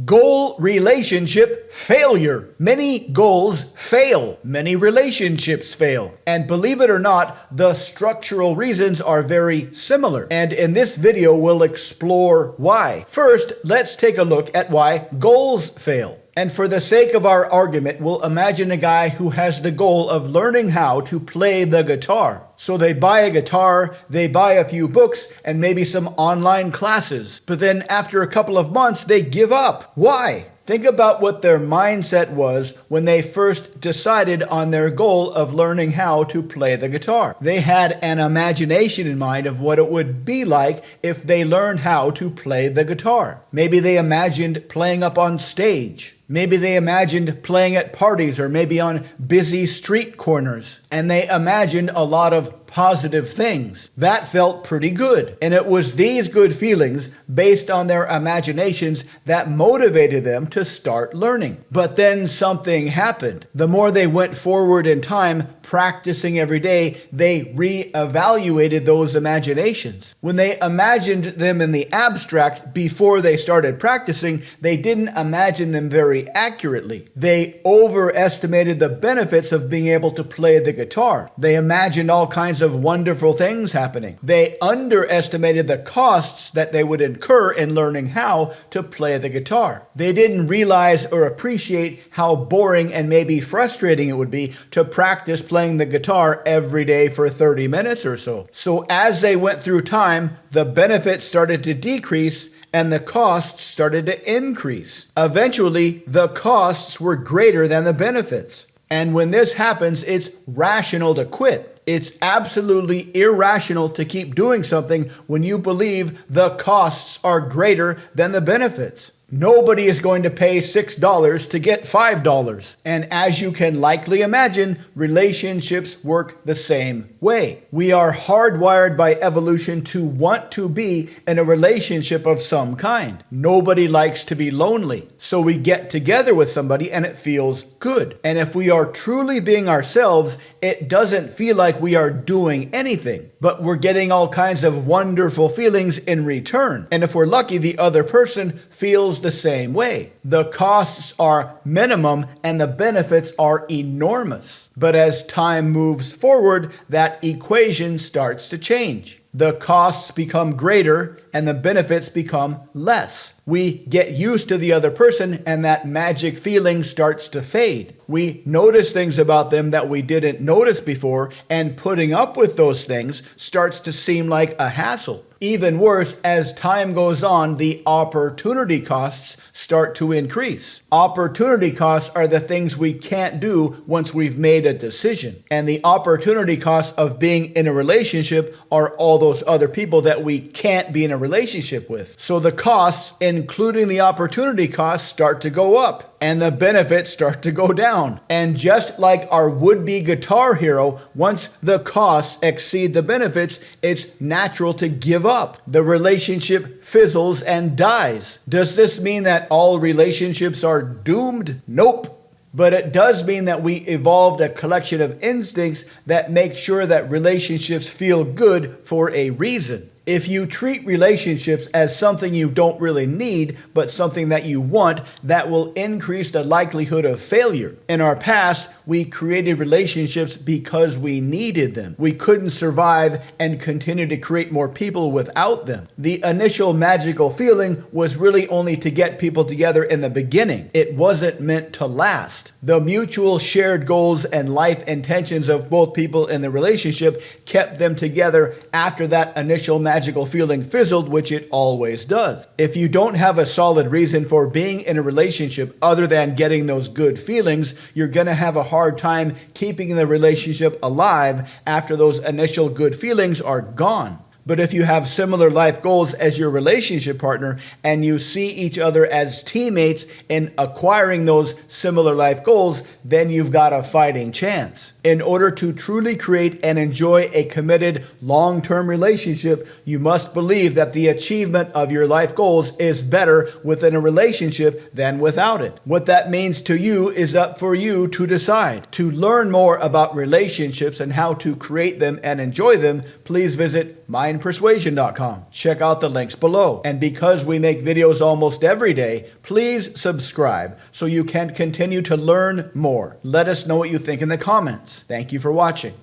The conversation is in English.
Goal relationship failure. Many goals fail. Many relationships fail. And believe it or not, the structural reasons are very similar. And in this video, we'll explore why. First, let's take a look at why goals fail. And for the sake of our argument, we'll imagine a guy who has the goal of learning how to play the guitar. So they buy a guitar, they buy a few books, and maybe some online classes. But then after a couple of months, they give up. Why? Think about what their mindset was when they first decided on their goal of learning how to play the guitar. They had an imagination in mind of what it would be like if they learned how to play the guitar. Maybe they imagined playing up on stage. Maybe they imagined playing at parties or maybe on busy street corners. And they imagined a lot of positive things. That felt pretty good. And it was these good feelings based on their imaginations that motivated them to start learning. But then something happened. The more they went forward in time, practicing every day, they reevaluated those imaginations. When they imagined them in the abstract before they started practicing, they didn't imagine them very accurately. They overestimated the benefits of being able to play the guitar. They imagined all kinds of wonderful things happening. They underestimated the costs that they would incur in learning how to play the guitar. They didn't realize or appreciate how boring and maybe frustrating it would be to practice playing the guitar every day for 30 minutes or so. So as they went through time, the benefits started to decrease and the costs started to increase. Eventually, the costs were greater than the benefits. And when this happens, it's rational to quit. It's absolutely irrational to keep doing something when you believe the costs are greater than the benefits. Nobody is going to pay $6 to get $5. And as you can likely imagine, relationships work the same way. We are hardwired by evolution to want to be in a relationship of some kind. Nobody likes to be lonely. So we get together with somebody and it feels good. And if we are truly being ourselves, it doesn't feel like we are doing anything, but we're getting all kinds of wonderful feelings in return. And if we're lucky, the other person feels the same way. The costs are minimum and the benefits are enormous. But as time moves forward, that equation starts to change. The costs become greater and the benefits become less. We get used to the other person and that magic feeling starts to fade. We notice things about them that we didn't notice before, and putting up with those things starts to seem like a hassle. Even worse, as time goes on, the opportunity costs start to increase. Opportunity costs are the things we can't do once we've made a decision. And the opportunity costs of being in a relationship are all those other people that we can't be in a relationship with. So the costs, including the opportunity costs, start to go up. And the benefits start to go down. And just like our would-be guitar hero, once the costs exceed the benefits, it's natural to give up. The relationship fizzles and dies. Does this mean that all relationships are doomed? Nope. But it does mean that we evolved a collection of instincts that make sure that relationships feel good for a reason. If you treat relationships as something you don't really need, but something that you want, that will increase the likelihood of failure. In our past, we created relationships because we needed them. We couldn't survive and continue to create more people without them. The initial magical feeling was really only to get people together in the beginning. It wasn't meant to last. The mutual shared goals and life intentions of both people in the relationship kept them together after that initial magical feeling fizzled, which it always does. If you don't have a solid reason for being in a relationship other than getting those good feelings, you're going to have a hard time keeping the relationship alive after those initial good feelings are gone. But if you have similar life goals as your relationship partner and you see each other as teammates in acquiring those similar life goals, then you've got a fighting chance. In order to truly create and enjoy a committed long-term relationship, you must believe that the achievement of your life goals is better within a relationship than without it. What that means to you is up for you to decide. To learn more about relationships and how to create them and enjoy them, please visit Mind and Persuasion.com. Check out the links below. And because we make videos almost every day, please subscribe so you can continue to learn more. Let us know what you think in the comments. Thank you for watching.